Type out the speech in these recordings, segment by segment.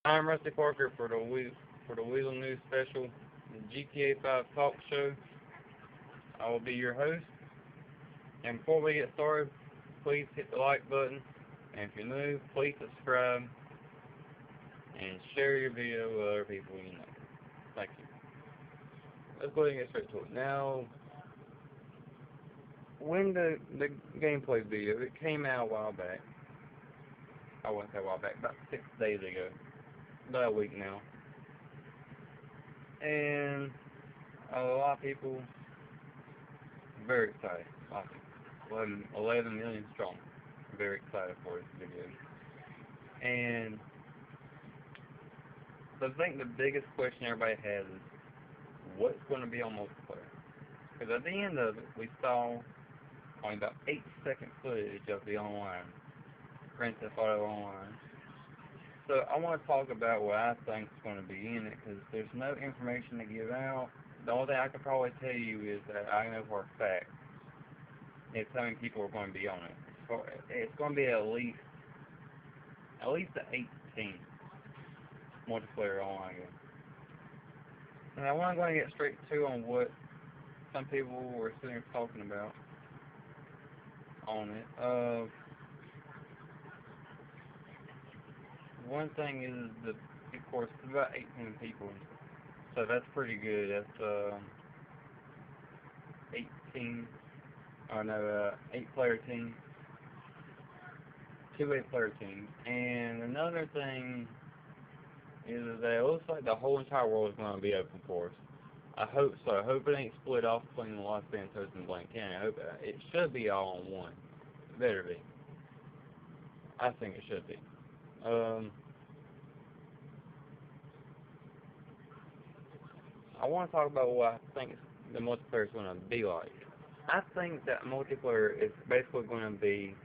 I'm Rusty Parker for the Weasel News Special, the GTA 5 Talk Show. I will be your host. And before we get started, please hit the like button. And if you're new, please subscribe and share your video with other people you know. Thank you. Let's go ahead and get straight to it. Now, when the gameplay video, it came out a while back. I wouldn't say a while back, about 6 days ago. About a week now. And a lot of people very excited. A lot of people. 11 million strong. Very excited for this video. And so I think the biggest question everybody has is what's going to be on multiplayer? Because at the end of it, we saw only about 8-second footage of the online, Grand Theft Auto Online. So I want to talk about what I think is going to be in it, because there's no information to give out. The only thing I can probably tell you is that I know for a fact is how many people are going to be on it. It's going to be at least the 18 multiplayer online game. And I want to go and get straight to on what some people were sitting here talking about on it. One thing is of course, it's about 18 people, so that's pretty good. That's 8-player team, 2 8-player teams. And another thing is that it looks like the whole entire world is going to be open for us. I hope so. I hope it ain't split off between Los Santos and Blank County. I hope it should be all on one. It better be. I think it should be. I want to talk about what I think the multiplayer is going to be like. I think that multiplayer is basically going to be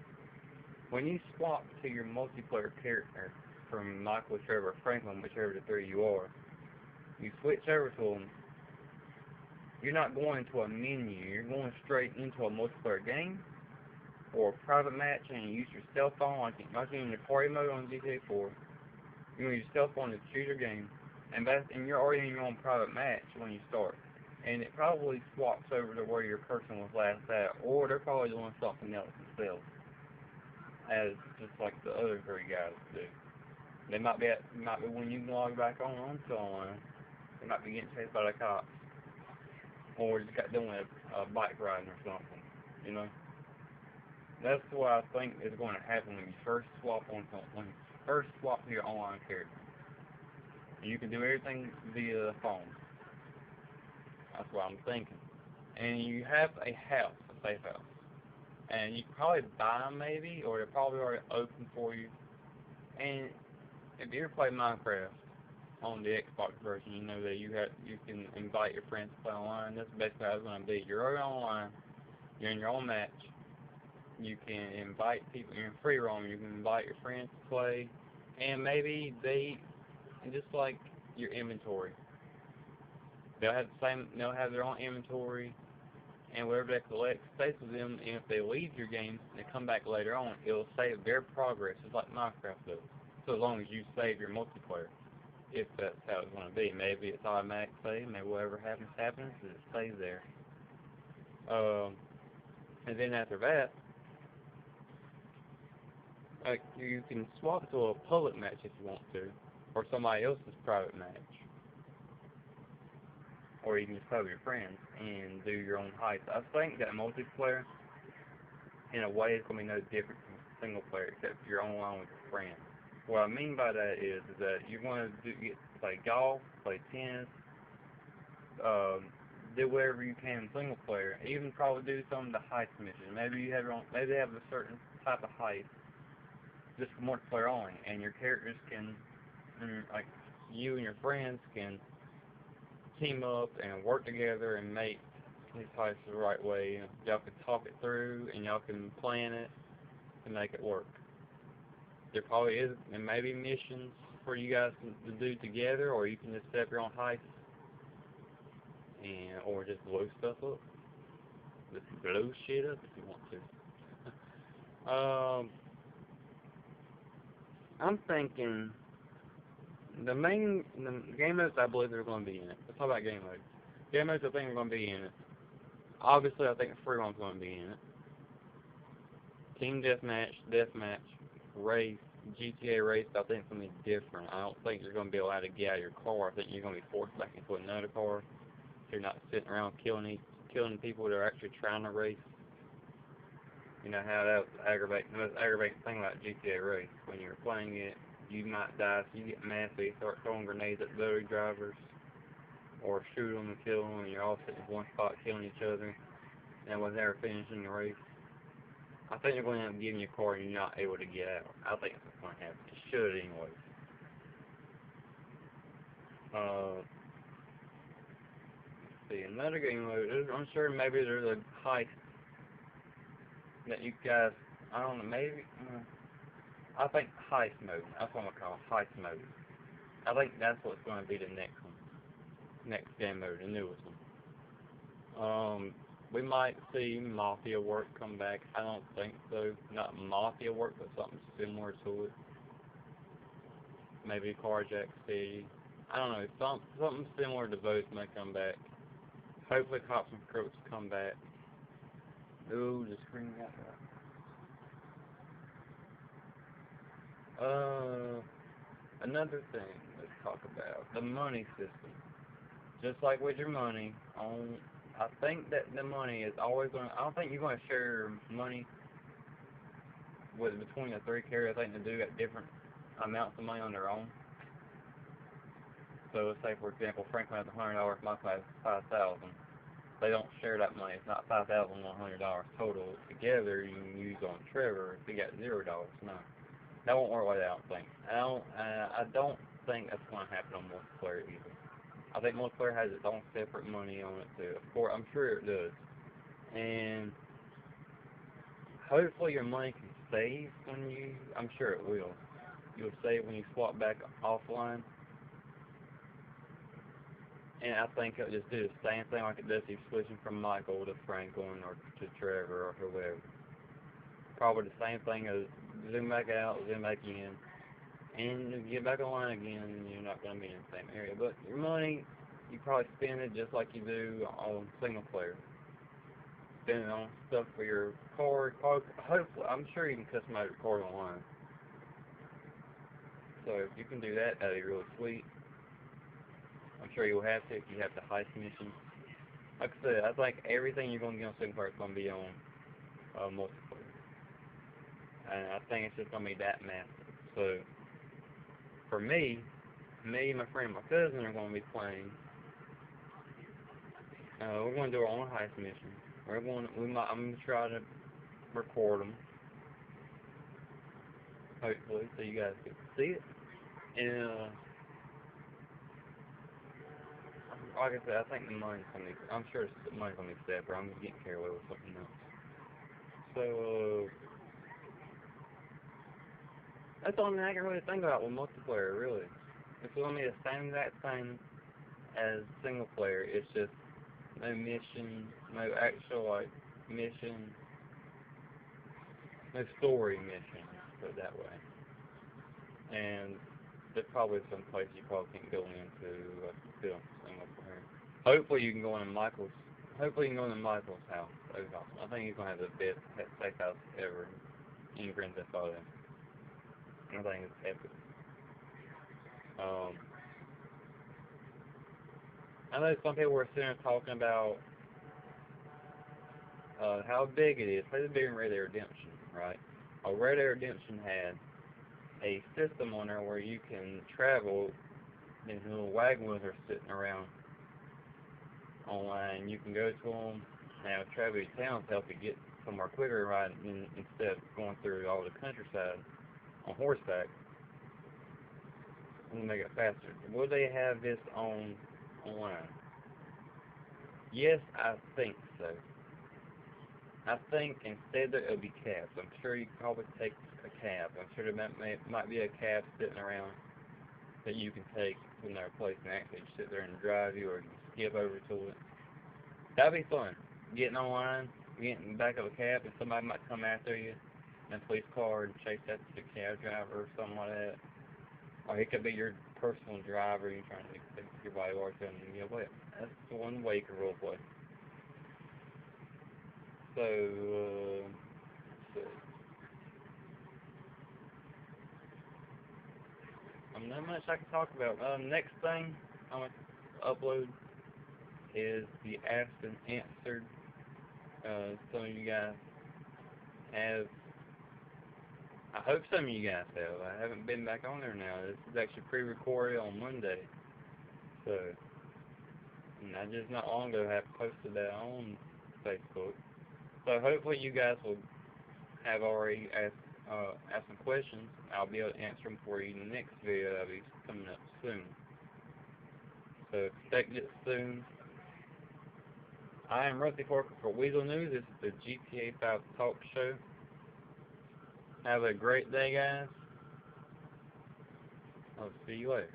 when you swap to your multiplayer character from Michael, Trevor, Franklin, whichever of the three you are, you switch over to them. You're not going to a menu. You're going straight into a multiplayer game or a private match, and you use your cell phone like in your party mode on GTA 4. You use your cell phone to choose your game, and you're already in your own private match when you start. And it probably swaps over to where your person was last at, or they're probably doing something else themselves, as just like the other three guys do. They might be when you can log back on to online. They might be getting chased by the cops, or just got doing a bike riding or something. You know, that's what I think is going to happen when you first swap to your online character. And you can do everything via the phone. That's what I'm thinking. And you have a house, a safe house, and you can probably buy them maybe, or they're probably already open for you. And if you ever play Minecraft on the Xbox version, you know that you can invite your friends to play online. That's basically how it's going to be. You're already online. You're in your own match. You can invite people. You're in free roam. You can invite your friends to play, and maybe just like your inventory. They'll have their own inventory, and whatever they collect stays with them. And if they leave your game and they come back later on, it'll save their progress, just like Minecraft does. So as long as you save your multiplayer, if that's how it's going to be. Maybe it's automatic save. Maybe whatever happens, it stays there. And then after that, you can swap to a public match if you want to, or somebody else's private match. Or you can just play with your friends and do your own heists. I think that multiplayer, in a way, is going to be no different from single player, except if you're online with your friends. What I mean by that is that you're going to play golf, play tennis, do whatever you can in single player. Even probably do some of the heist missions. Maybe they have a certain type of heist just for multiplayer only, and your characters can, like you and your friends can team up and work together and make these heists the right way. Y'all can talk it through and y'all can plan it to make it work. There probably is, and maybe missions for you guys to do together, or you can just set up your own heist, or just blow stuff up. Just blow shit up if you want to. I'm thinking The game modes I believe are going to be in it. Let's talk about game modes. Game modes I think are going to be in it. Obviously, I think the free one's going to be in it. Team deathmatch, race, GTA race. I think it's going to be different. I don't think you're going to be allowed to get out of your car. I think you're going to be forced back into another car. So you're not sitting around killing people that are actually trying to race. You know how that was aggravating. The most aggravating thing about GTA race, when you're playing it, you might die, so you get mad, so you start throwing grenades at the other drivers, or shoot them and kill them, and you're all sitting in one spot killing each other, and when they're finishing the race. I think they're going to end up giving you a car and you're not able to get out. I think that's what's going to happen. It should anyways. Let's see, another game mode, I'm sure maybe there's a heist that you guys, I don't know, maybe, I think heist mode, that's what I'm going to call it, heist mode. I think that's what's going to be the next one. Next game mode, the newest one. We might see Mafia work come back. I don't think so. Not Mafia work, but something similar to it. Maybe Carjack City. I don't know. Something similar to those may come back. Hopefully Cops and Crooks come back. Ooh, the screen got that. Another thing let's talk about. The money system. Just like with your money, I think that the money is always going to, I don't think you're going to share your money between the three carriers. I think they do got different amounts of money on their own. So let's say, for example, Franklin has $100, Michael has $5,000. They don't share that money. It's not $5,100 total together you can use on Trevor if he got $0. No, that won't work like that. I don't think. I don't think that's going to happen on multiplayer either. I think multiplayer has its own separate money on it too. Of course, I'm sure it does. And hopefully your money can save when you, I'm sure it will. You'll save when you swap back offline. And I think it'll just do the same thing like it does if you're switching from Michael to Franklin or to Trevor or whoever. Probably the same thing as zoom back out, zoom back in. And if you get back online again, you're not going to be in the same area. But your money, you probably spend it just like you do on single player. Spend it on stuff for your car. Hopefully, I'm sure you can customize your car online. So if you can do that, that'd be really sweet. I'm sure you'll have to if you have the heist mission. Like I said, I think everything you're going to get on single player is going to be on multiplayer. And I think it's just going to be that massive. So for me, my friend, and my cousin are going to be playing. We're going to do our own heist mission. I'm going to try to record them, hopefully, so you guys can see it. And like I said, I think the money's going to be, I'm sure the money's going to be separate. I'm getting carried away with something else. So, that's the only thing I can really think about with multiplayer, really. It's going to be the same exact thing as single player. It's just no mission, no actual, like, mission, no story mission, put it that way. And there's probably some places you probably can't go into film single player. Hopefully you can go into Michael's house. That was awesome. I think he's gonna have the best safe house ever in Grand Theft Auto. I think it's epic. Um, I know some people were sitting there talking about how big it is. Play the big in Red Dead Redemption, right? Red Dead Redemption had a system on there where you can travel. These little wagon wheels are sitting around online. You can go to them and travel to towns to help you get somewhere quicker, right? Instead of going through all the countryside on horseback, and make it faster. Will they have this online? Yes, I think so. I think instead that it'll be cabs. I'm sure you can probably take a cab. I'm sure there might be a cab sitting around that you can take to another place and actually sit there and drive you, or you can skip over to it. That'd be fun. Getting online, getting in the back of a cab, and somebody might come after you in a police car and chase after the cab driver or something like that. Or he could be your personal driver. You're trying to fix your body work, and you know what? That's one way you can role play. So, not much I can talk about. Next thing I'm gonna upload is the asked and answered. Some of you guys have. I hope some of you guys have. I haven't been back on there now. This is actually pre-recorded on Monday, so and I just not long ago have posted that on Facebook. So hopefully you guys will have already asked some questions. I'll be able to answer them for you in the next video that'll be coming up soon. So expect it soon. I am Rusty Parker for Weasel News. This is the GTA 5 Talk Show. Have a great day, guys. I'll see you later.